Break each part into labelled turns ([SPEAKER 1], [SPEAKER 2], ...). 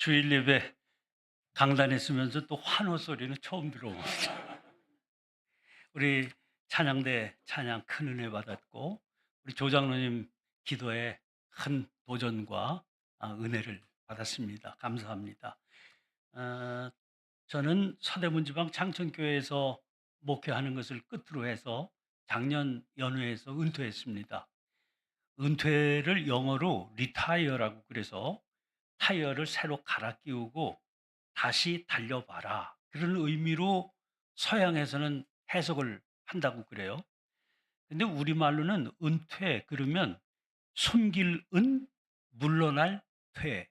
[SPEAKER 1] 주일 예배 강단에 서면서 또 환호 소리는 처음 들어봅니다. 우리 찬양대 찬양 큰 은혜 받았고 우리 조장로님 기도에 큰 도전과 은혜를 받았습니다. 감사합니다. 어, 저는 서대문 지방 창천교회에서 목회하는 것을 끝으로 해서 작년 연휴에서 은퇴했습니다. 은퇴를 영어로 리타이어라고 그래서 타이어를 새로 갈아 끼우고 다시 달려봐라. 그런 의미로 서양에서는 해석을 한다고 그래요. 근데 우리말로는 은퇴 그러면 숨길 은, 물러날 퇴.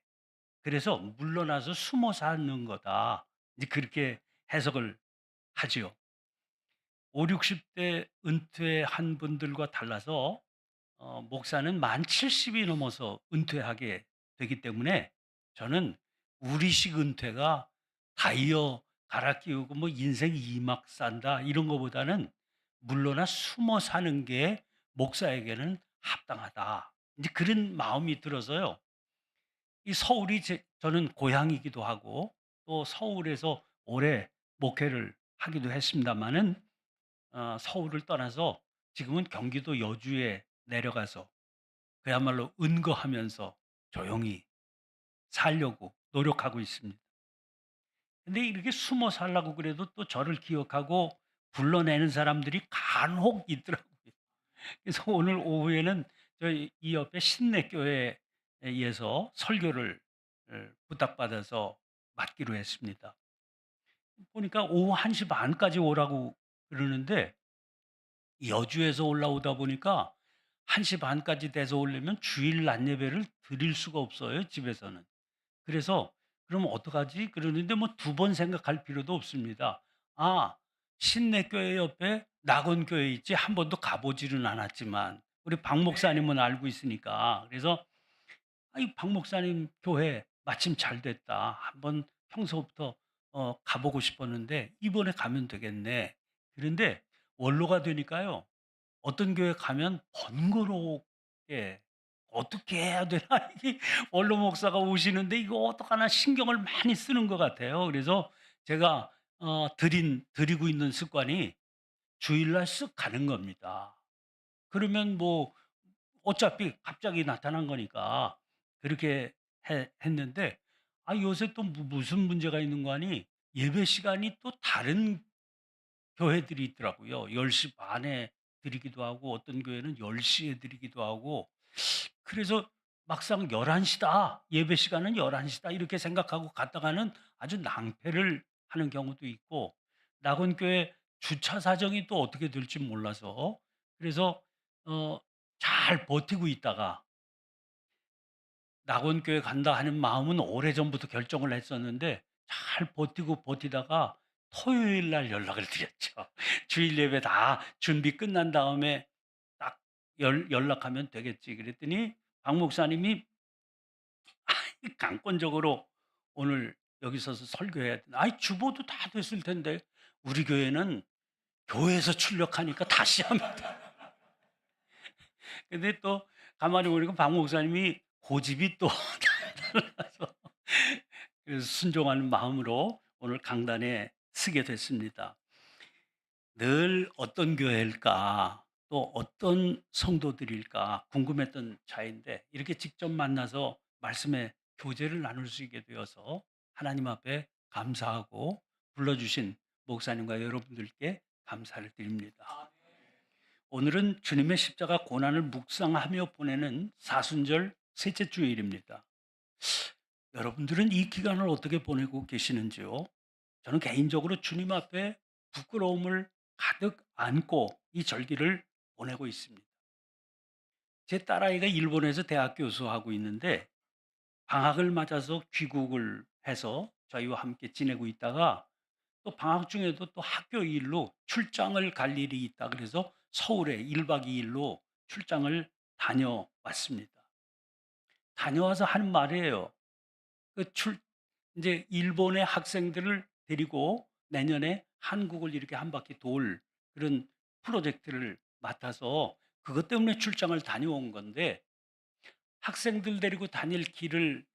[SPEAKER 1] 그래서 물러나서 숨어 사는 거다. 이제 그렇게 해석을 하지요. 5, 60대 은퇴한 분들과 달라서 목사는 만 70이 넘어서 은퇴하게 되기 때문에 저는 우리식 은퇴가 다이어 갈아 끼우고 뭐 인생 2막 산다 이런 거보다는 물러나 숨어 사는 게 목사에게는 합당하다. 이제 그런 마음이 들어서요. 이 서울이 저는 고향이기도 하고 또 서울에서 오래 목회를 하기도 했습니다마는 서울을 떠나서 지금은 경기도 여주에 내려가서 그야말로 은거하면서 조용히 살려고 노력하고 있습니다. 근데 이렇게 숨어 살라고 그래도 또 저를 기억하고 불러내는 사람들이 간혹 있더라고요. 그래서 오늘 오후에는 저희 이 옆에 신내교회에서 설교를 부탁받아서 맡기로 했습니다. 보니까 오후 1시 반까지 오라고 그러는데 여주에서 올라오다 보니까 1시 반까지 돼서 오려면 주일 낮 예배를 드릴 수가 없어요, 집에서는. 그래서 '그럼 어떡하지?' 그러는데 뭐 두 번 생각할 필요도 없습니다. 아 신내교회 옆에 낙원교회 있지 한 번도 가 보지는 않았지만 우리 박 목사님은 알고 있으니까. 그래서 '아 이 박 목사님 교회 마침 잘 됐다. 한번 평소부터 가 보고 싶었는데 이번에 가면 되겠네.' 그런데 원로가 되니까요. 어떤 교회 가면 번거롭게 '어떻게 해야 되나?' 이게 원로 목사가 오시는데 이거 어떡하나 신경을 많이 쓰는 것 같아요. 그래서 제가 드리고 있는 습관이 주일날 쓱 가는 겁니다. 그러면 뭐 어차피 갑자기 나타난 거니까 그렇게 했는데 요새 또 무슨 문제가 있는 거 아니 예배 시간이 또 다른 교회들이 있더라고요. 10시 반에 드리기도 하고 어떤 교회는 10시에 드리기도 하고 그래서 막상 11시다. 예배 시간은 11시다. 이렇게 생각하고 갔다가는 아주 낭패를 하는 경우도 있고 낙원교회 주차 사정이 또 어떻게 될지 몰라서 그래서 어 잘 버티고 있다가 낙원교회 간다 하는 마음은 오래전부터 결정을 했었는데 잘 버티고 버티다가 토요일 날 연락을 드렸죠. 주일 예배 다 준비 끝난 다음에 딱 연락하면 되겠지. 그랬더니 박 목사님이 강권적으로 오늘 여기 서서 설교해야 된다. 아이 주보도 다 됐을 텐데 우리 교회는 교회에서 출력하니까 다시 합니다. 근데 또 가만히 보니까 박 목사님이 고집이 또 달라서 그래서 순종하는 마음으로 오늘 강단에 서게 됐습니다. 늘 어떤 교회일까 또 어떤 성도들일까 궁금했던 자인데 이렇게 직접 만나서 말씀의 교제를 나눌 수 있게 되어서 하나님 앞에 감사하고 불러주신 목사님과 여러분들께 감사를 드립니다. 오늘은 주님의 십자가 고난을 묵상하며 보내는 사순절 셋째 주일입니다. 여러분들은 이 기간을 어떻게 보내고 계시는지요? 저는 개인적으로 주님 앞에 부끄러움을 가득 안고 이 절기를 보내고 있습니다. 제 딸아이가 일본에서 대학 교수하고 있는데 방학을 맞아서 귀국을 해서 저희와 함께 지내고 있다가 또 방학 중에도 또 학교 일로 출장을 갈 일이 있다 그래서 서울에 1박 2일로 출장을 다녀왔습니다. 다녀와서 하는 말이에요. 그 이제 일본의 학생들을 데리고 내년에 한국을 이렇게 한 바퀴 돌 그런 프로젝트를 맡아서 그것 때문에 출장을 다녀온 건데 학생들 데리고 다닐 길을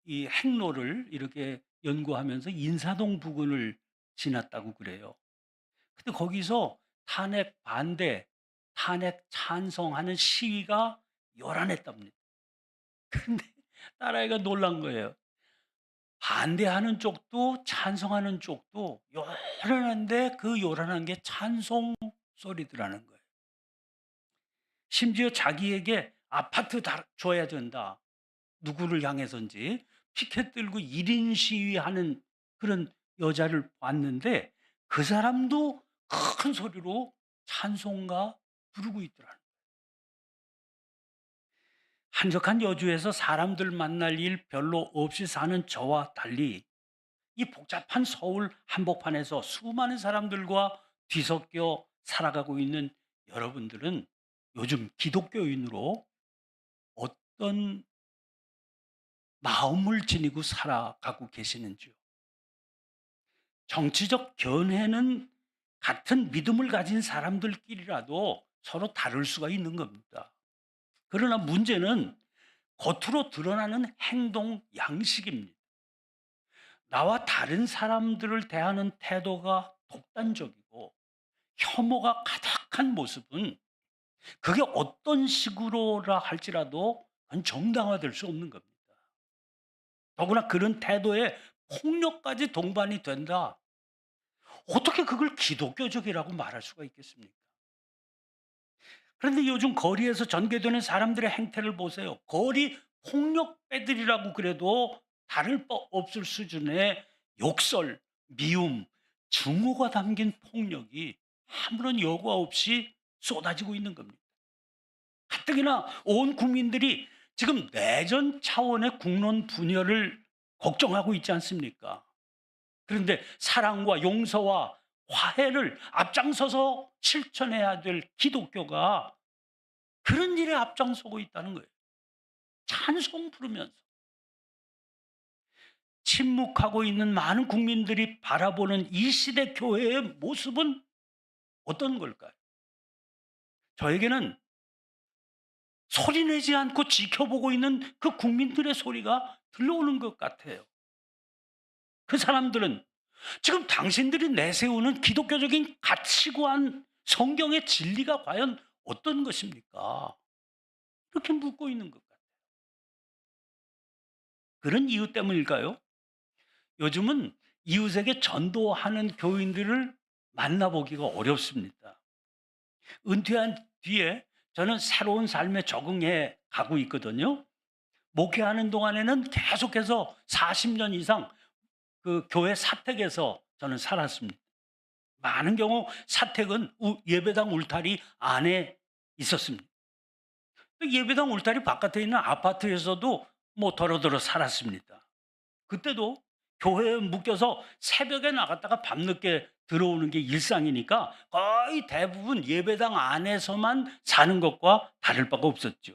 [SPEAKER 1] 이 행로를 이렇게 연구하면서 인사동 부근을 지났다고 그래요. 근데 거기서 탄핵 반대, 탄핵 찬성하는 시위가 요란했답니다. 근데 딸아이가 놀란 거예요. 반대하는 쪽도 찬성하는 쪽도 요란한데 그 요란한 게 찬송 소리더라는 거예요. 심지어 자기에게 아파트 다 줘야 된다. 누구를 향해서인지 피켓 들고 1인 시위하는 그런 여자를 봤는데 그 사람도 큰 소리로 찬송가 부르고 있더라. 한적한 여주에서 사람들 만날 일 별로 없이 사는 저와 달리 이 복잡한 서울 한복판에서 수많은 사람들과 뒤섞여 살아가고 있는 여러분들은 요즘 기독교인으로 어떤 마음을 지니고 살아가고 계시는지요? 정치적 견해는 같은 믿음을 가진 사람들끼리라도 서로 다를 수가 있는 겁니다. 그러나 문제는 겉으로 드러나는 행동 양식입니다. 나와 다른 사람들을 대하는 태도가 독단적이고 혐오가 가득한 모습은 그게 어떤 식으로라 할지라도 그건 정당화될 수 없는 겁니다. 더구나 그런 태도에 폭력까지 동반이 된다. 어떻게 그걸 기독교적이라고 말할 수가 있겠습니까? 그런데 요즘 거리에서 전개되는 사람들의 행태를 보세요. 거리 폭력배들이라고 그래도 다를 바 없을 수준의 욕설, 미움, 증오가 담긴 폭력이 아무런 여과 없이 쏟아지고 있는 겁니다. 가뜩이나 온 국민들이 지금 내전 차원의 국론 분열을 걱정하고 있지 않습니까? 그런데 사랑과 용서와 화해를 앞장서서 실천해야 될 기독교가 그런 일에 앞장서고 있다는 거예요. 찬송 부르면서. 침묵하고 있는 많은 국민들이 바라보는 이 시대 교회의 모습은 어떤 걸까요? 저에게는 소리내지 않고 지켜보고 있는 그 국민들의 소리가 들려오는 것 같아요. 그 사람들은 지금 당신들이 내세우는 기독교적인 가치관, 성경의 진리가 과연 어떤 것입니까? 이렇게 묻고 있는 것 같아요. 그런 이유 때문일까요? 요즘은 이웃에게 전도하는 교인들을 만나보기가 어렵습니다. 은퇴한 뒤에 저는 새로운 삶에 적응해 가고 있거든요. 목회하는 동안에는 계속해서 40년 이상 그 교회 사택에서 저는 살았습니다. 많은 경우 사택은 예배당 울타리 안에 있었습니다. 예배당 울타리 바깥에 있는 아파트에서도 뭐 더러더러 살았습니다. 그때도 교회에 묶여서 새벽에 나갔다가 밤늦게 들어오는 게 일상이니까 거의 대부분 예배당 안에서만 사는 것과 다를 바가 없었죠.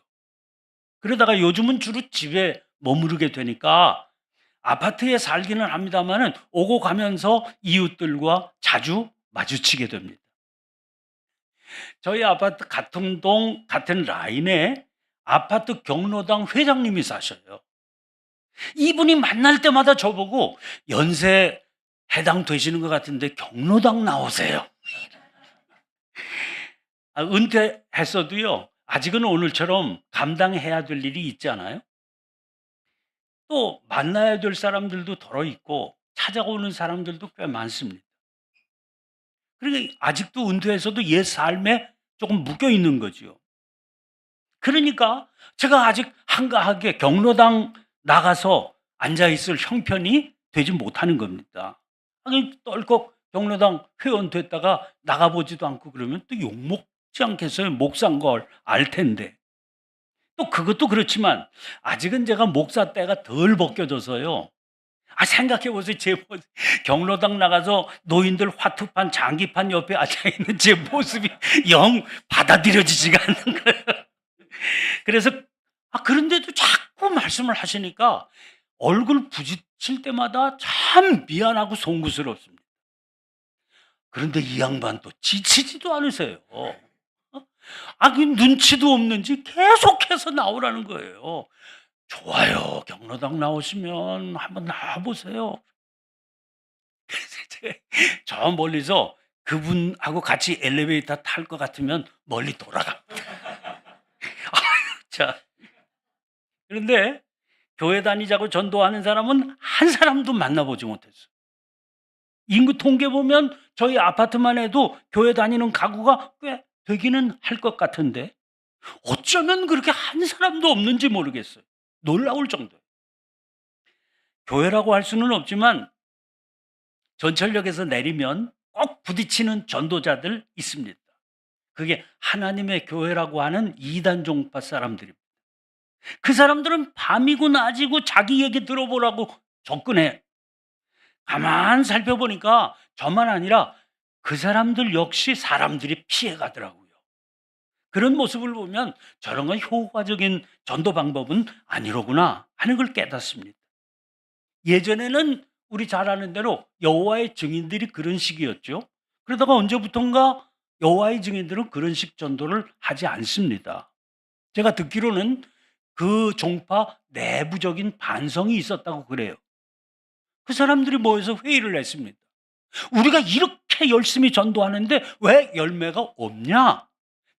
[SPEAKER 1] 그러다가 요즘은 주로 집에 머무르게 되니까 아파트에 살기는 합니다만은 오고 가면서 이웃들과 자주 마주치게 됩니다. 저희 아파트 같은 동 같은 라인에 아파트 경로당 회장님이 사셔요. 이분이 만날 때마다 저보고 연세 해당되시는 것 같은데 경로당 나오세요. 은퇴했어도요. 아직은 오늘처럼 감당해야 될 일이 있잖아요. 또 만나야 될 사람들도 덜어 있고 찾아오는 사람들도 꽤 많습니다. 그러니까 아직도 은퇴해서도 옛 삶에 조금 묶여 있는 거죠. 그러니까 제가 아직 한가하게 경로당 나가서 앉아 있을 형편이 되지 못하는 겁니다. 아니 떨컥 경로당 회원 됐다가 나가보지도 않고 그러면 또 욕먹지 않겠어요? 목사인 걸 알 텐데. 또 그것도 그렇지만 아직은 제가 목사 때가 덜 벗겨져서요. 생각해 보세요. 경로당 나가서 노인들 화투판, 장기판 옆에 앉아있는 제 모습이 영 받아들여지지가 않는 거예요. 그래서, 그런데도 자꾸 말씀을 하시니까 얼굴 부딪힐 때마다 참 미안하고 송구스럽습니다. 그런데 이 양반 또 지치지도 않으세요. 그 눈치도 없는지 계속해서 나오라는 거예요. "좋아요. 경로당 나오시면 한번 나와 보세요." 그래서 제가 저 멀리서 그분하고 같이 엘리베이터 탈 것 같으면 멀리 돌아갑니다. 자, 그런데 교회 다니자고 전도하는 사람은 한 사람도 만나보지 못했어요. 인구 통계 보면 저희 아파트만 해도 교회 다니는 가구가 꽤 되기는 할 것 같은데 어쩌면 그렇게 한 사람도 없는지 모르겠어요. 놀라울 정도예요. 교회라고 할 수는 없지만 전철역에서 내리면 꼭 부딪히는 전도자들 있습니다. 그게 하나님의 교회라고 하는 이단 종파 사람들입니다. 그 사람들은 밤이고 낮이고 자기 얘기 들어보라고 접근해. 가만 살펴보니까 저만 아니라 그 사람들 역시 사람들이 피해가더라고요. 그런 모습을 보면 저런 건 효과적인 전도 방법은 아니로구나 하는 걸 깨닫습니다. 예전에는 우리 잘 아는 대로 여호와의 증인들이 그런 식이었죠. 그러다가 언제부턴가 여호와의 증인들은 그런 식 전도를 하지 않습니다. 제가 듣기로는 그 종파 내부적인 반성이 있었다고 그래요. 그 사람들이 모여서 회의를 했습니다. 우리가 이렇게 열심히 전도하는데 왜 열매가 없냐?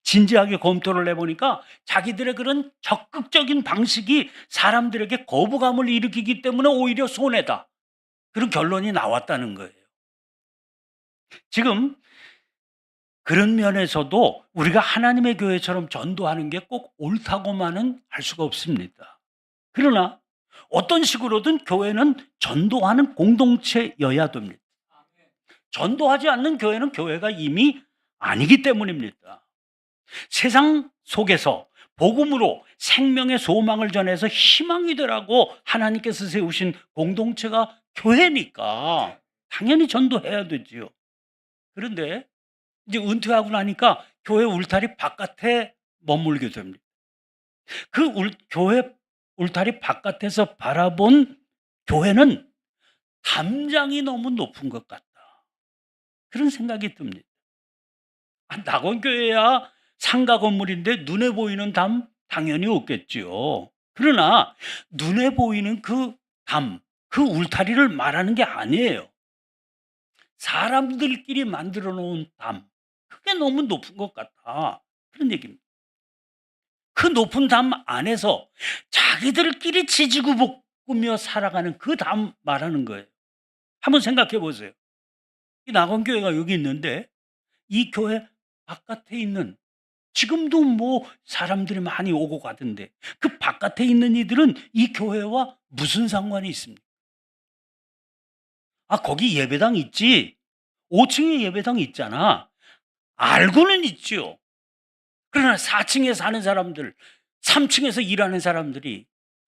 [SPEAKER 1] 진지하게 검토를 해보니까 자기들의 그런 적극적인 방식이 사람들에게 거부감을 일으키기 때문에 오히려 손해다. 그런 결론이 나왔다는 거예요. 지금 그런 면에서도 우리가 하나님의 교회처럼 전도하는 게 꼭 옳다고만은 할 수가 없습니다. 그러나 어떤 식으로든 교회는 전도하는 공동체여야 됩니다. 전도하지 않는 교회는 교회가 이미 아니기 때문입니다. 세상 속에서 복음으로 생명의 소망을 전해서 희망이 되라고 하나님께서 세우신 공동체가 교회니까 당연히 전도해야 되지요. 그런데 이제 은퇴하고 나니까 교회 울타리 바깥에 머물게 됩니다. 교회 울타리 바깥에서 바라본 교회는 담장이 너무 높은 것 같다. 그런 생각이 듭니다. 낙원교회야 상가 건물인데 눈에 보이는 담 당연히 없겠지요. 그러나 눈에 보이는 그 담, 그 울타리를 말하는 게 아니에요. 사람들끼리 만들어 놓은 담, 그게 너무 높은 것 같다. 그런 얘기입니다. 그 높은 담 안에서 자기들끼리 지지고 볶으며 살아가는 그 담 말하는 거예요. 한번 생각해 보세요. 이 낙원교회가 여기 있는데 이 교회 바깥에 있는 지금도 뭐 사람들이 많이 오고 가던데 그 바깥에 있는 이들은 이 교회와 무슨 상관이 있습니까? 아, 거기 예배당 있지. 5층에 예배당 있잖아. 알고는 있지요. 그러나 4층에 사는 사람들, 3층에서 일하는 사람들이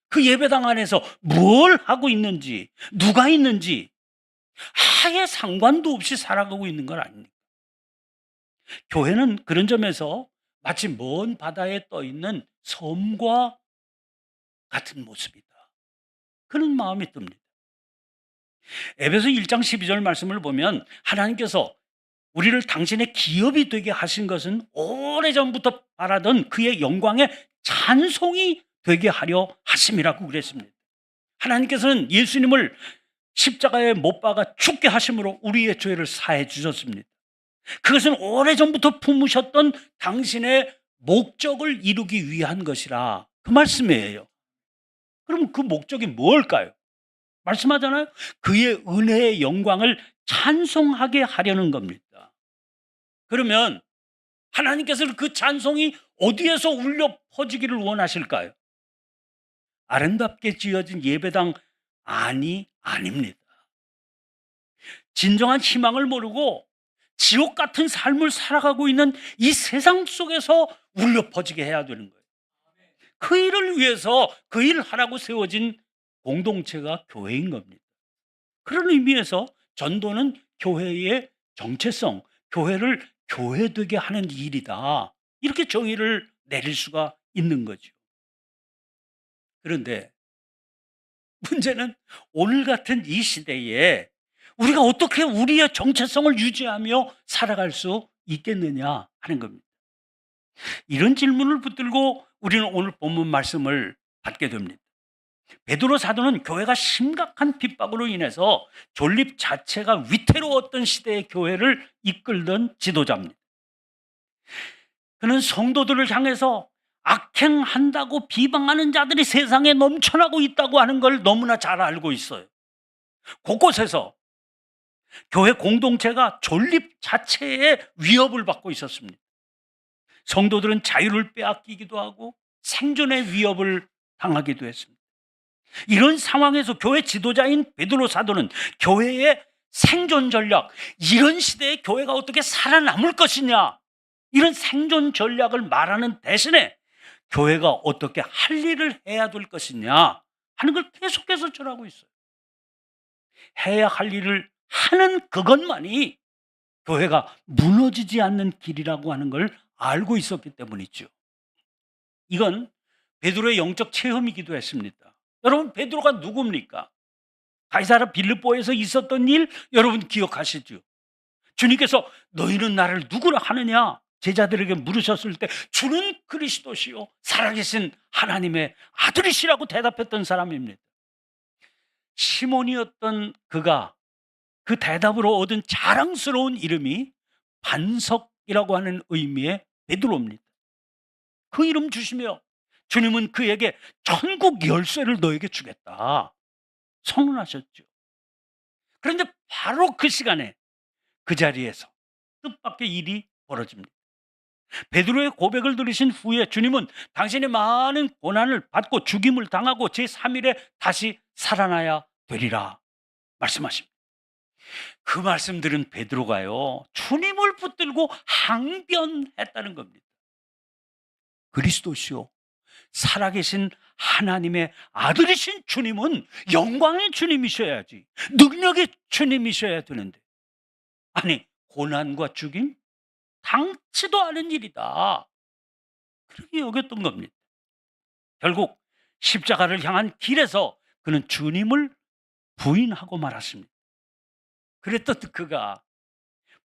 [SPEAKER 1] 그 예배당 안에서 뭘 하고 있는지, 누가 있는지 아예 상관도 없이 살아가고 있는 건 아닙니까? 교회는 그런 점에서 마치 먼 바다에 떠 있는 섬과 같은 모습이다. 그런 마음이 듭니다. 에베소 1장 12절 말씀을 보면 하나님께서 우리를 당신의 기업이 되게 하신 것은 오래전부터 바라던 그의 영광의 찬송이 되게 하려 하심이라고 그랬습니다. 하나님께서는 예수님을 십자가에 못 박아 죽게 하심으로 우리의 죄를 사해 주셨습니다. 그것은 오래전부터 품으셨던 당신의 목적을 이루기 위한 것이라 그 말씀이에요. 그럼 그 목적이 뭘까요? 말씀하잖아요. 그의 은혜의 영광을 찬송하게 하려는 겁니다. 그러면 하나님께서는 그 찬송이 어디에서 울려 퍼지기를 원하실까요? 아름답게 지어진 예배당 아닙니다. 진정한 희망을 모르고 지옥 같은 삶을 살아가고 있는 이 세상 속에서 울려 퍼지게 해야 되는 거예요. 그 일을 위해서 그 일을 하라고 세워진 공동체가 교회인 겁니다. 그런 의미에서 전도는 교회의 정체성, 교회를 교회되게 하는 일이다. 이렇게 정의를 내릴 수가 있는 거죠. 그런데 문제는 오늘 같은 이 시대에 우리가 어떻게 우리의 정체성을 유지하며 살아갈 수 있겠느냐 하는 겁니다. 이런 질문을 붙들고 우리는 오늘 본문 말씀을 받게 됩니다. 베드로 사도는 교회가 심각한 핍박으로 인해서 존립 자체가 위태로웠던 시대의 교회를 이끌던 지도자입니다. 그는 성도들을 향해서 악행한다고 비방하는 자들이 세상에 넘쳐나고 있다고 하는 걸 너무나 잘 알고 있어요. 곳곳에서 교회 공동체가 존립 자체의 위협을 받고 있었습니다. 성도들은 자유를 빼앗기기도 하고 생존의 위협을 당하기도 했습니다. 이런 상황에서 교회 지도자인 베드로 사도는 교회의 생존 전략, 이런 시대에 교회가 어떻게 살아남을 것이냐, 이런 생존 전략을 말하는 대신에 교회가 어떻게 할 일을 해야 될 것이냐 하는 걸 계속해서 전하고 있어요. 해야 할 일을 하는 그것만이 교회가 무너지지 않는 길이라고 하는 걸 알고 있었기 때문이죠. 이건 베드로의 영적 체험이기도 했습니다. 여러분, 베드로가 누굽니까? 가이사랴 빌립보에서 있었던 일 여러분 기억하시죠? 주님께서 너희는 나를 누구라 하느냐 제자들에게 물으셨을 때 주는 그리스도시요 살아계신 하나님의 아들이시라고 대답했던 사람입니다. 시몬이었던 그가 그 대답으로 얻은 자랑스러운 이름이 반석이라고 하는 의미의 베드로입니다. 그 이름 주시며 주님은 그에게 천국 열쇠를 너에게 주겠다 선언하셨죠. 그런데 바로 그 시간에 그 자리에서 뜻밖의 일이 벌어집니다. 베드로의 고백을 들으신 후에 주님은 당신이 많은 고난을 받고 죽임을 당하고 제3일에 다시 살아나야 되리라 말씀하십니다. 그 말씀 들은 베드로가요 주님을 붙들고 항변했다는 겁니다. 그리스도시요 살아계신 하나님의 아들이신 주님은 영광의 주님이셔야지, 능력의 주님이셔야 되는데, 아니 고난과 죽임 당치도 않은 일이다 그렇게 여겼던 겁니다. 결국 십자가를 향한 길에서 그는 주님을 부인하고 말았습니다. 그랬던 그가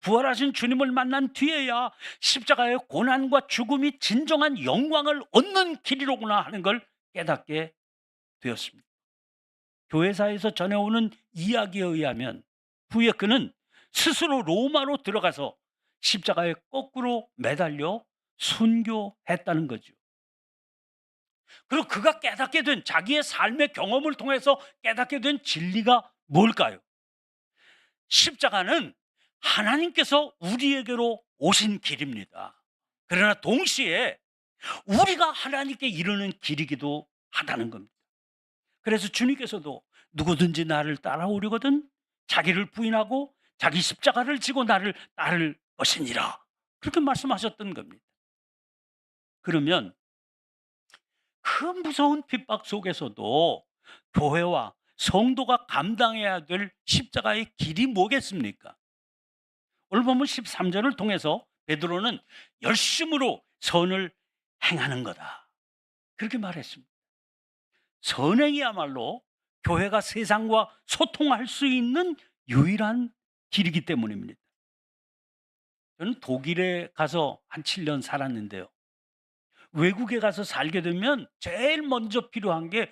[SPEAKER 1] 부활하신 주님을 만난 뒤에야 십자가의 고난과 죽음이 진정한 영광을 얻는 길이로구나 하는 걸 깨닫게 되었습니다. 교회사에서 전해오는 이야기에 의하면 후에 그는 스스로 로마로 들어가서 십자가에 거꾸로 매달려 순교했다는 거죠. 그리고 그가 깨닫게 된 자기의 삶의 경험을 통해서 깨닫게 된 진리가 뭘까요? 십자가는 하나님께서 우리에게로 오신 길입니다. 그러나 동시에 우리가 하나님께 이르는 길이기도 하다는 겁니다. 그래서 주님께서도 누구든지 나를 따라오려거든 자기를 부인하고 자기 십자가를 지고 나를 따를 것이니라 그렇게 말씀하셨던 겁니다. 그러면 그 무서운 핍박 속에서도 교회와 성도가 감당해야 될 십자가의 길이 뭐겠습니까? 오늘 보면 13절을 통해서 베드로는 열심으로 선을 행하는 거다 그렇게 말했습니다. 선행이야말로 교회가 세상과 소통할 수 있는 유일한 길이기 때문입니다. 저는 독일에 가서 한 7년 살았는데요. 외국에 가서 살게 되면 제일 먼저 필요한 게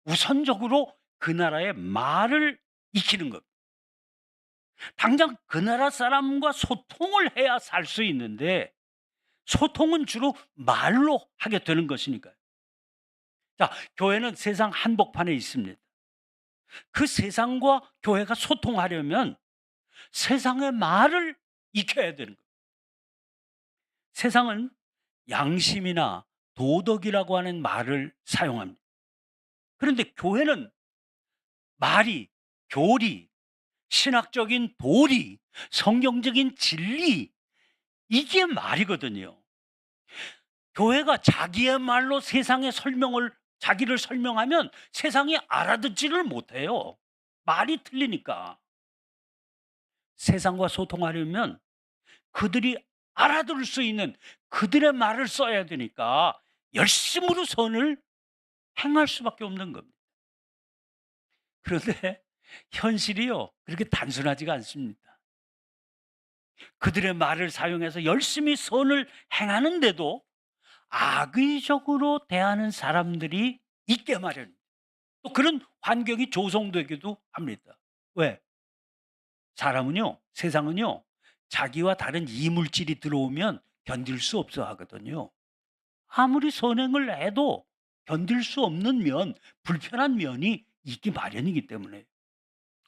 [SPEAKER 1] 우선적으로 그 나라의 말을 익히는 겁니다. 당장 그 나라 사람과 소통을 해야 살 수 있는데 소통은 주로 말로 하게 되는 것이니까요. 자, 교회는 세상 한복판에 있습니다. 그 세상과 교회가 소통하려면 세상의 말을 익혀야 되는 거예요. 세상은 양심이나 도덕이라고 하는 말을 사용합니다. 그런데 교회는 말이, 교리, 신학적인 도리, 성경적인 진리, 이게 말이거든요. 교회가 자기의 말로 세상의 자기를 설명하면 세상이 알아듣지를 못해요. 말이 틀리니까. 세상과 소통하려면 그들이 알아들을 수 있는 그들의 말을 써야 되니까 열심으로 선을 행할 수밖에 없는 겁니다. 그런데 현실이요 그렇게 단순하지가 않습니다. 그들의 말을 사용해서 열심히 선을 행하는데도 악의적으로 대하는 사람들이 있게 마련입니다. 또 그런 환경이 조성되기도 합니다. 왜? 사람은요, 세상은요, 자기와 다른 이물질이 들어오면 견딜 수 없어 하거든요. 아무리 선행을 해도 견딜 수 없는 면, 불편한 면이 있기 마련이기 때문에.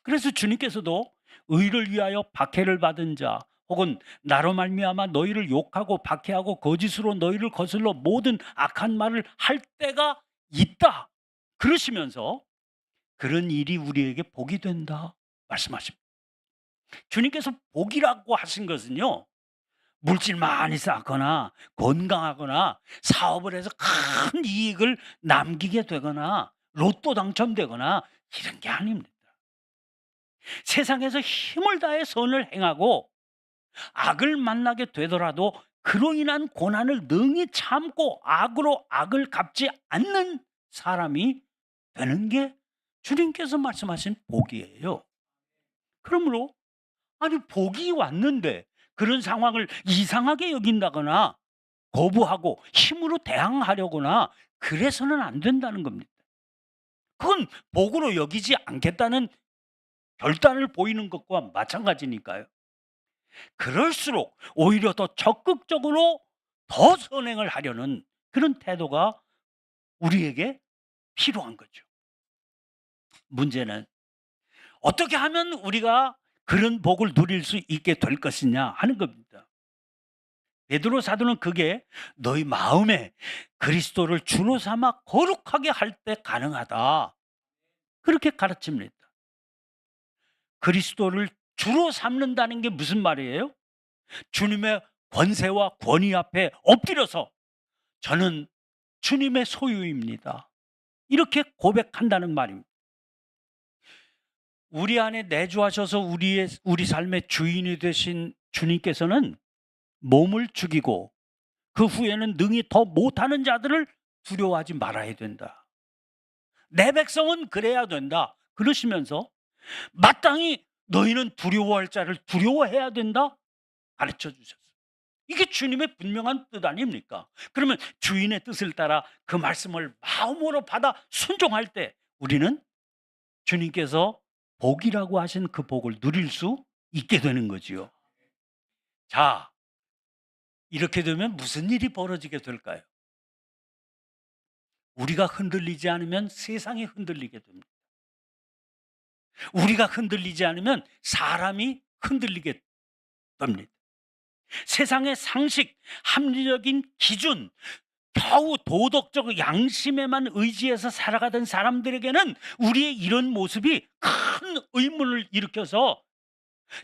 [SPEAKER 1] 그래서 주님께서도 의를 위하여 박해를 받은 자, 혹은 나로 말미암아 너희를 욕하고 박해하고 거짓으로 너희를 거슬러 모든 악한 말을 할 때가 있다. 그러시면서 그런 일이 우리에게 복이 된다 말씀하십니다. 주님께서 복이라고 하신 것은요, 물질 많이 쌓거나 건강하거나 사업을 해서 큰 이익을 남기게 되거나 로또 당첨되거나 이런 게 아닙니다. 세상에서 힘을 다해 선을 행하고 악을 만나게 되더라도 그로 인한 고난을 능히 참고 악으로 악을 갚지 않는 사람이 되는 게 주님께서 말씀하신 복이에요. 그러므로 아니 복이 왔는데 그런 상황을 이상하게 여긴다거나 거부하고 힘으로 대항하려거나 그래서는 안 된다는 겁니다. 그건 복으로 여기지 않겠다는 결단을 보이는 것과 마찬가지니까요. 그럴수록 오히려 더 적극적으로 더 선행을 하려는 그런 태도가 우리에게 필요한 거죠. 문제는 어떻게 하면 우리가 그런 복을 누릴 수 있게 될 것이냐 하는 겁니다. 베드로 사도는 그게 너희 마음에 그리스도를 주로 삼아 거룩하게 할 때 가능하다. 그렇게 가르칩니다. 그리스도를 주로 삼는다는 게 무슨 말이에요? 주님의 권세와 권위 앞에 엎드려서 저는 주님의 소유입니다. 이렇게 고백한다는 말입니다. 우리 안에 내주하셔서 우리 삶의 주인이 되신 주님께서는 몸을 죽이고 그 후에는 능히 더 못하는 자들을 두려워하지 말아야 된다. 내 백성은 그래야 된다. 그러시면서 마땅히 너희는 두려워할 자를 두려워해야 된다. 가르쳐 주셨어요. 이게 주님의 분명한 뜻 아닙니까? 그러면 주인의 뜻을 따라 그 말씀을 마음으로 받아 순종할 때 우리는 주님께서 복이라고 하신 그 복을 누릴 수 있게 되는 거지요. 자, 이렇게 되면 무슨 일이 벌어지게 될까요? 우리가 흔들리지 않으면 세상이 흔들리게 됩니다. 우리가 흔들리지 않으면 사람이 흔들리게 됩니다. 세상의 상식, 합리적인 기준, 겨우 도덕적 양심에만 의지해서 살아가던 사람들에게는 우리의 이런 모습이 큰 의문을 일으켜서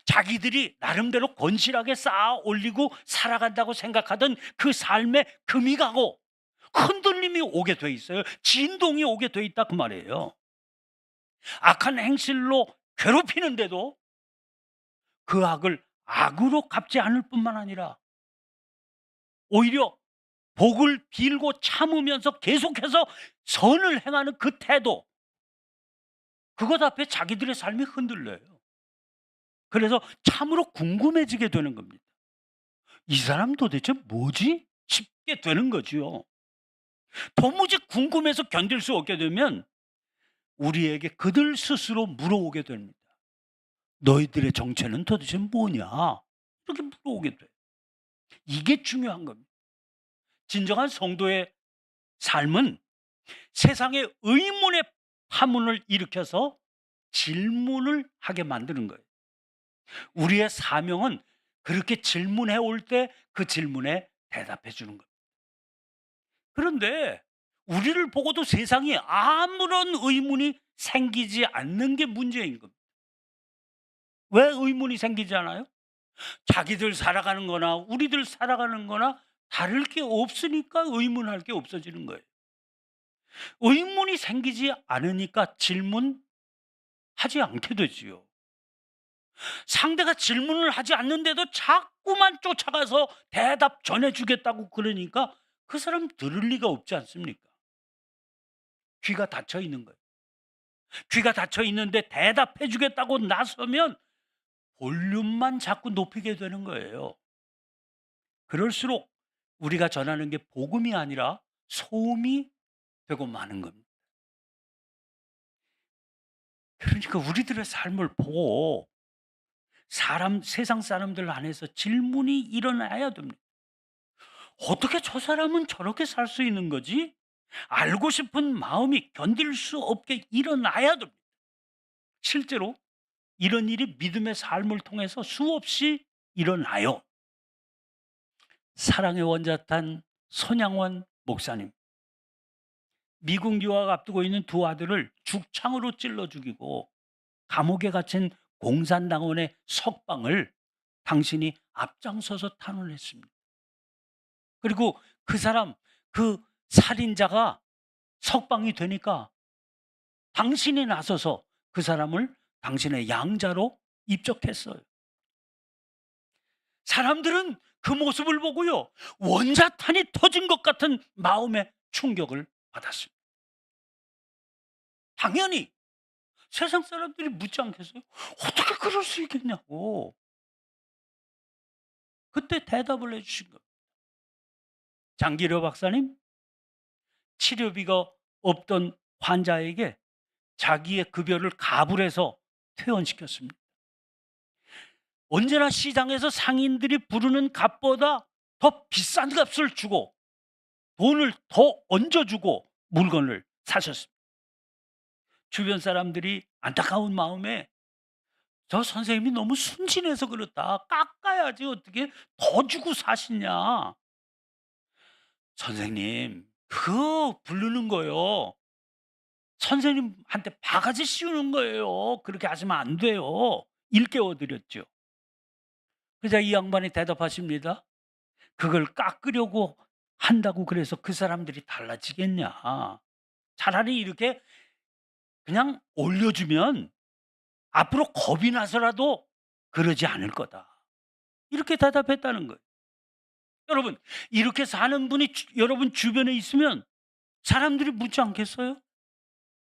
[SPEAKER 1] 자기들이 나름대로 건실하게 쌓아 올리고 살아간다고 생각하던 그 삶에 금이 가고 흔들림이 오게 돼 있어요. 진동이 오게 돼 있다 그 말이에요. 악한 행실로 괴롭히는데도 그 악을 악으로 갚지 않을 뿐만 아니라 오히려 복을 빌고 참으면서 계속해서 선을 행하는 그 태도, 그것 앞에 자기들의 삶이 흔들려요. 그래서 참으로 궁금해지게 되는 겁니다. 이 사람 도대체 뭐지? 싶게 되는 거지요. 도무지 궁금해서 견딜 수 없게 되면 우리에게 그들 스스로 물어오게 됩니다. 너희들의 정체는 도대체 뭐냐? 이렇게 물어오게 돼요. 이게 중요한 겁니다. 진정한 성도의 삶은 세상의 의문의 파문을 일으켜서 질문을 하게 만드는 거예요. 우리의 사명은 그렇게 질문해 올 때 그 질문에 대답해 주는 거예요. 그런데 우리를 보고도 세상에 아무런 의문이 생기지 않는 게 문제인 겁니다. 왜 의문이 생기지 않아요? 자기들 살아가는 거나 우리들 살아가는 거나 다를 게 없으니까 의문할 게 없어지는 거예요. 의문이 생기지 않으니까 질문하지 않게 되지요. 상대가 질문을 하지 않는데도 자꾸만 쫓아가서 대답 전해 주겠다고 그러니까 그 사람 들을 리가 없지 않습니까? 귀가 닫혀 있는 거예요. 귀가 닫혀 있는데 대답해 주겠다고 나서면 볼륨만 자꾸 높이게 되는 거예요. 그럴수록 우리가 전하는 게 복음이 아니라 소음이 되고 마는 겁니다. 그러니까 우리들의 삶을 보고 세상 사람들 안에서 질문이 일어나야 됩니다. '어떻게 저 사람은 저렇게 살 수 있는 거지?' 알고 싶은 마음이 견딜 수 없게 일어나야 됩니다. 실제로 이런 일이 믿음의 삶을 통해서 수없이 일어나요. 사랑의 원자탄 손양원 목사님. 미국 유학 앞두고 있는 두 아들을 죽창으로 찔러 죽이고 감옥에 갇힌 공산당원의 석방을 당신이 앞장서서 탄원했습니다. 그리고 그 살인자가 석방이 되니까 당신이 나서서 그 사람을 당신의 양자로 입적했어요. 사람들은 그 모습을 보고요, 원자탄이 터진 것 같은 마음의 충격을 받았습니다. 당연히 세상 사람들이 묻지 않겠어요? 어떻게 그럴 수 있겠냐고. 그때 대답을 해주신 겁니다. 장기려 박사님, 치료비가 없던 환자에게 자기의 급여를 가불해서 퇴원시켰습니다. 언제나 시장에서 상인들이 부르는 값보다 더 비싼 값을 주고 돈을 더 얹어주고 물건을 사셨습니다. 주변 사람들이 안타까운 마음에 저 선생님이 너무 순진해서 그렇다. 깎아야지 어떻게 더 주고 사시냐. 선생님, 그거 부르는 거요. 선생님한테 바가지 씌우는 거예요. 그렇게 하시면 안 돼요. 일깨워 드렸죠. 그러자 이 양반이 대답하십니다. 그걸 깎으려고 한다고 그래서 그 사람들이 달라지겠냐. 차라리 이렇게 그냥 올려주면 앞으로 겁이 나서라도 그러지 않을 거다. 이렇게 대답했다는 거예요. 여러분, 이렇게 사는 분이 여러분 주변에 있으면 사람들이 묻지 않겠어요?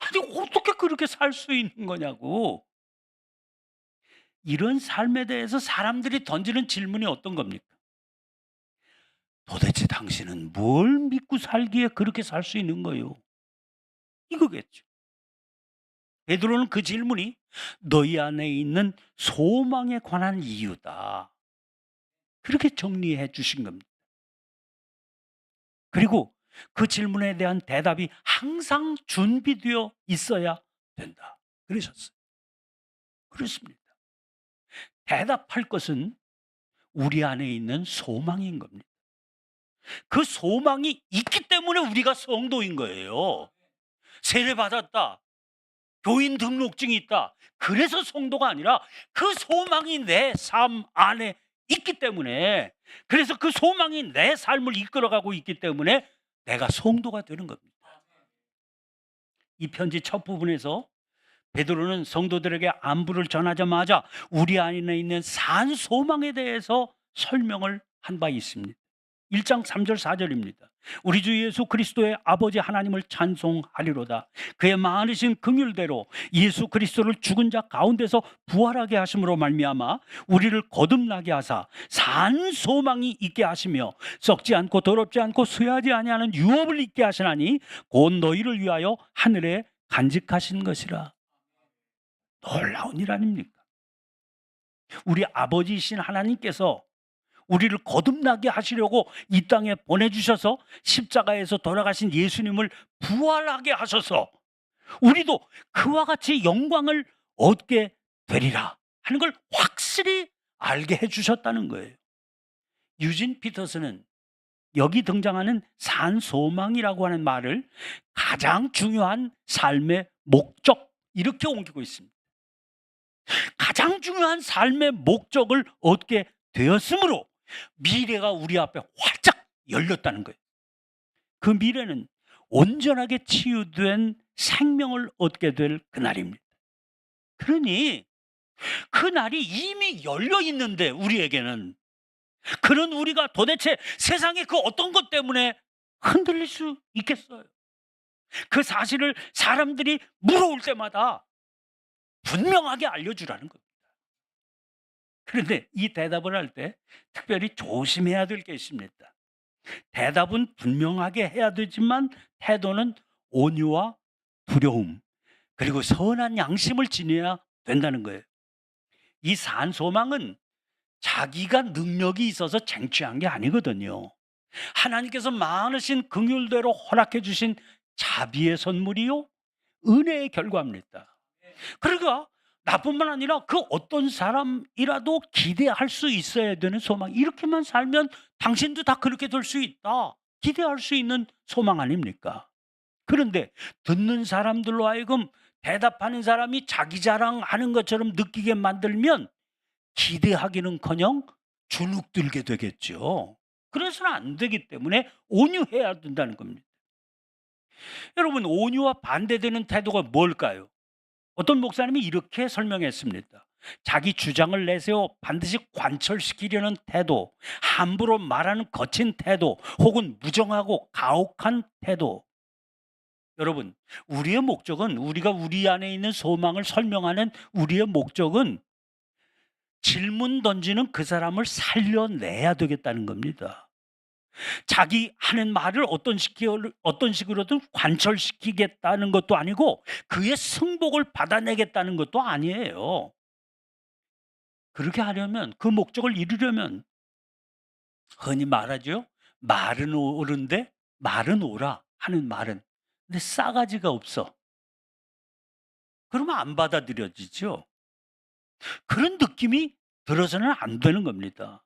[SPEAKER 1] 아니, 어떻게 그렇게 살 수 있는 거냐고. 이런 삶에 대해서 사람들이 던지는 질문이 어떤 겁니까? 도대체 당신은 뭘 믿고 살기에 그렇게 살 수 있는 거요? 이거겠죠. 베드로는 그 질문이 너희 안에 있는 소망에 관한 이유다. 그렇게 정리해 주신 겁니다. 그리고 그 질문에 대한 대답이 항상 준비되어 있어야 된다. 그러셨어요. 그렇습니다. 대답할 것은 우리 안에 있는 소망인 겁니다. 그 소망이 있기 때문에 우리가 성도인 거예요. 세례받았다. 교인 등록증이 있다. 그래서 성도가 아니라 그 소망이 내 삶 안에 있기 때문에, 그래서 그 소망이 내 삶을 이끌어가고 있기 때문에 내가 성도가 되는 겁니다. 이 편지 첫 부분에서 베드로는 성도들에게 안부를 전하자마자 우리 안에 있는 산 소망에 대해서 설명을 한 바 있습니다. 1장 3절 4절입니다. 우리 주 예수 그리스도의 아버지 하나님을 찬송하리로다. 그의 많으신 긍휼대로 예수 그리스도를 죽은 자 가운데서 부활하게 하심으로 말미암아 우리를 거듭나게 하사 산 소망이 있게 하시며 썩지 않고 더럽지 않고 쇠하지 아니하는 유업을 있게 하시나니 곧 너희를 위하여 하늘에 간직하신 것이라. 놀라운 일 아닙니까? 우리 아버지이신 하나님께서 우리를 거듭나게 하시려고 이 땅에 보내주셔서 십자가에서 돌아가신 예수님을 부활하게 하셔서 우리도 그와 같이 영광을 얻게 되리라 하는 걸 확실히 알게 해주셨다는 거예요. 유진 피터스는 여기 등장하는 산소망이라고 하는 말을 가장 중요한 삶의 목적, 이렇게 옮기고 있습니다. 가장 중요한 삶의 목적을 얻게 되었으므로 미래가 우리 앞에 활짝 열렸다는 거예요. 그 미래는 온전하게 치유된 생명을 얻게 될 그날입니다. 그러니 그 날이 이미 열려 있는데 우리에게는, 그런 우리가 도대체 세상의 그 어떤 것 때문에 흔들릴 수 있겠어요? 그 사실을 사람들이 물어올 때마다 분명하게 알려주라는 겁니다. 그런데 이 대답을 할 때 특별히 조심해야 될 게 있습니다. 대답은 분명하게 해야 되지만 태도는 온유와 두려움, 그리고 선한 양심을 지녀야 된다는 거예요. 이 산소망은 자기가 능력이 있어서 쟁취한 게 아니거든요. 하나님께서 많으신 긍휼대로 허락해 주신 자비의 선물이요 은혜의 결과입니다. 그러니까 나뿐만 아니라 그 어떤 사람이라도 기대할 수 있어야 되는 소망. 이렇게만 살면 당신도 다 그렇게 될 수 있다. 기대할 수 있는 소망 아닙니까? 그런데 듣는 사람들로 하여금 대답하는 사람이 자기 자랑하는 것처럼 느끼게 만들면 기대하기는커녕 주눅들게 되겠죠. 그래서는 안 되기 때문에 온유해야 된다는 겁니다. 여러분, 온유와 반대되는 태도가 뭘까요? 어떤 목사님이 이렇게 설명했습니다. 자기 주장을 내세워 반드시 관철시키려는 태도, 함부로 말하는 거친 태도, 혹은 무정하고 가혹한 태도. 여러분, 우리의 목적은, 우리가 우리 안에 있는 소망을 설명하는 우리의 목적은 질문 던지는 그 사람을 살려내야 되겠다는 겁니다. 자기 하는 말을 어떤 식으로든 관철시키겠다는 것도 아니고 그의 승복을 받아내겠다는 것도 아니에요. 그렇게 하려면, 그 목적을 이루려면 흔히 말하죠. 말은 옳은데 말은 옳아 하는 말은. 근데 싸가지가 없어. 그러면 안 받아들여지죠. 그런 느낌이 들어서는 안 되는 겁니다.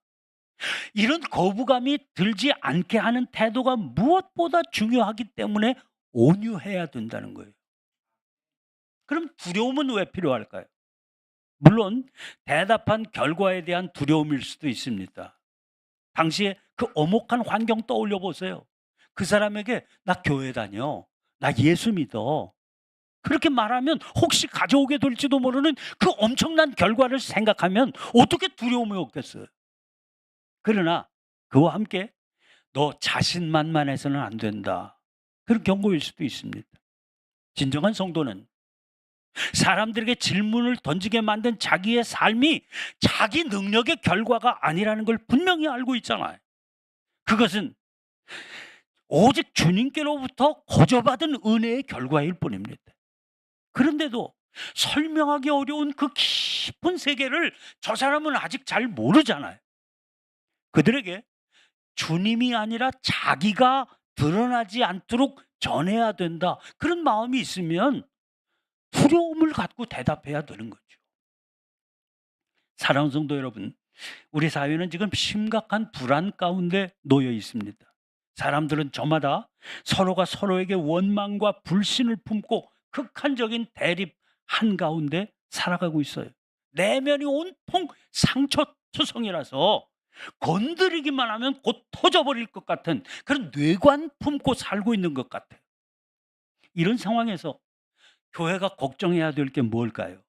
[SPEAKER 1] 이런 거부감이 들지 않게 하는 태도가 무엇보다 중요하기 때문에 온유해야 된다는 거예요. 그럼 두려움은 왜 필요할까요? 물론 대답한 결과에 대한 두려움일 수도 있습니다. 당시에 그 엄혹한 환경 떠올려 보세요. 그 사람에게 나 교회 다녀, 나 예수 믿어, 그렇게 말하면 혹시 가져오게 될지도 모르는 그 엄청난 결과를 생각하면 어떻게 두려움이 없겠어요. 그러나 그와 함께 너 자신만만해서는 안 된다, 그런 경고일 수도 있습니다. 진정한 성도는 사람들에게 질문을 던지게 만든 자기의 삶이 자기 능력의 결과가 아니라는 걸 분명히 알고 있잖아요. 그것은 오직 주님께로부터 거저받은 은혜의 결과일 뿐입니다. 그런데도 설명하기 어려운 그 깊은 세계를 저 사람은 아직 잘 모르잖아요. 그들에게 주님이 아니라 자기가 드러나지 않도록 전해야 된다, 그런 마음이 있으면 두려움을 갖고 대답해야 되는 거죠. 사랑하는 성도 여러분, 우리 사회는 지금 심각한 불안 가운데 놓여 있습니다. 사람들은 저마다 서로가 서로에게 원망과 불신을 품고 극한적인 대립 한가운데 살아가고 있어요. 내면이 온통 상처투성이라서 건드리기만 하면 곧 터져버릴 것 같은 그런 뇌관 품고 살고 있는 것 같아요. 이런 상황에서 교회가 걱정해야 될 게 뭘까요?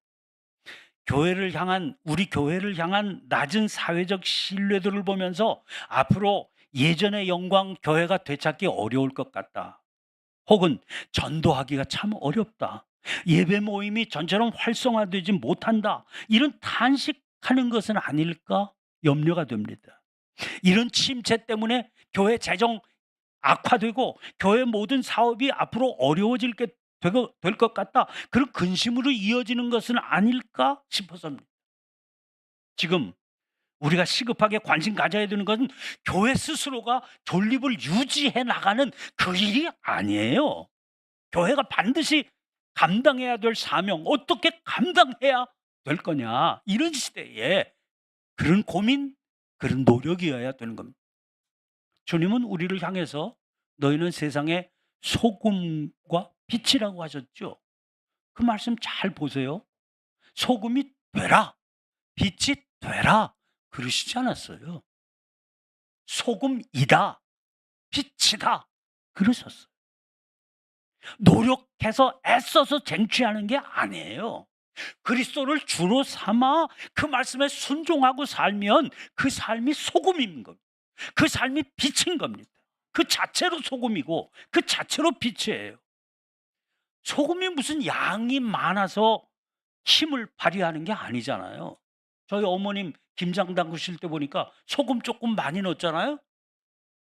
[SPEAKER 1] 우리 교회를 향한 낮은 사회적 신뢰도를 보면서 앞으로 예전의 영광 교회가 되찾기 어려울 것 같다, 혹은 전도하기가 참 어렵다, 예배 모임이 전처럼 활성화되지 못한다, 이런 탄식하는 것은 아닐까 염려가 됩니다. 이런 침체 때문에 교회 재정 악화되고 교회 모든 사업이 앞으로 어려워질 게 될 것 같다, 그런 근심으로 이어지는 것은 아닐까 싶어서입니다. 지금 우리가 시급하게 관심 가져야 되는 것은 교회 스스로가 존립을 유지해 나가는 그 일이 아니에요. 교회가 반드시 감당해야 될 사명, 어떻게 감당해야 될 거냐, 이런 시대에 그런 고민, 그런 노력이어야 되는 겁니다. 주님은 우리를 향해서 너희는 세상의 소금과 빛이라고 하셨죠. 그 말씀 잘 보세요. 소금이 되라, 빛이 되라 그러시지 않았어요. 소금이다, 빛이다 그러셨어요. 노력해서 애써서 쟁취하는 게 아니에요. 그리스도를 주로 삼아 그 말씀에 순종하고 살면 그 삶이 소금인 겁니다. 그 삶이 빛인 겁니다. 그 자체로 소금이고 그 자체로 빛이에요. 소금이 무슨 양이 많아서 힘을 발휘하는 게 아니잖아요. 저희 어머님 김장 담그실 때 보니까 소금 조금 많이 넣었잖아요.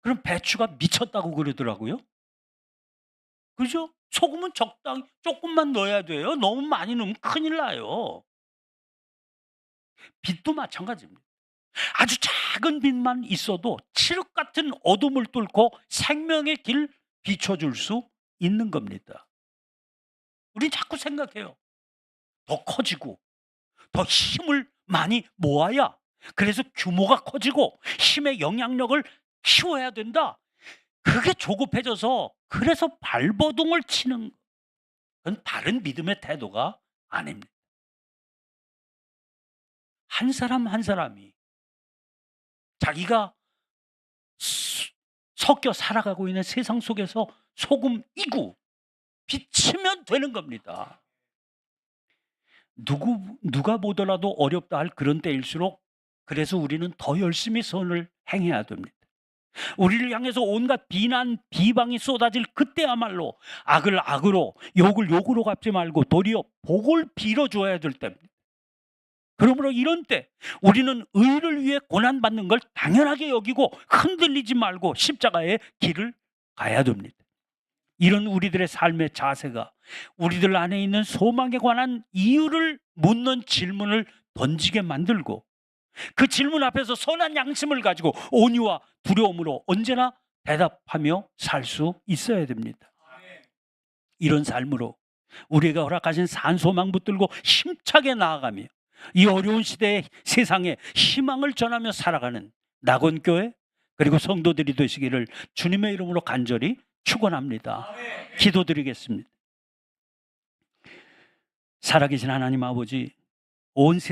[SPEAKER 1] 그럼 배추가 미쳤다고 그러더라고요. 그죠? 소금은 적당히 조금만 넣어야 돼요. 너무 많이 넣으면 큰일 나요. 빛도 마찬가지입니다. 아주 작은 빛만 있어도 칠흑 같은 어둠을 뚫고 생명의 길 비춰줄 수 있는 겁니다. 우린 자꾸 생각해요. 더 커지고 더 힘을 많이 모아야, 그래서 규모가 커지고 힘의 영향력을 키워야 된다. 그게 조급해져서 그래서 발버둥을 치는, 그건 바른 믿음의 태도가 아닙니다. 한 사람 한 사람이 자기가 섞여 살아가고 있는 세상 속에서 소금이고 비치면 되는 겁니다. 누가 보더라도 어렵다 할 그런 때일수록, 그래서 우리는 더 열심히 선을 행해야 됩니다. 우리를 향해서 온갖 비난, 비방이 쏟아질 그때야말로 악을 악으로, 욕을 욕으로 갚지 말고 도리어 복을 빌어줘야 될 때입니다. 그러므로 이런 때 우리는 의를 위해 고난받는 걸 당연하게 여기고 흔들리지 말고 십자가의 길을 가야 됩니다. 이런 우리들의 삶의 자세가 우리들 안에 있는 소망에 관한 이유를 묻는 질문을 던지게 만들고, 그 질문 앞에서 선한 양심을 가지고 온유와 두려움으로 언제나 대답하며 살 수 있어야 됩니다. 이런 삶으로 우리가 허락하신 산소망 붙들고 힘차게 나아가며 이 어려운 시대의 세상에 희망을 전하며 살아가는 낙원교회 그리고 성도들이 되시기를 주님의 이름으로 간절히 축원합니다. 기도드리겠습니다. 살아계신 하나님 아버지, 온 세상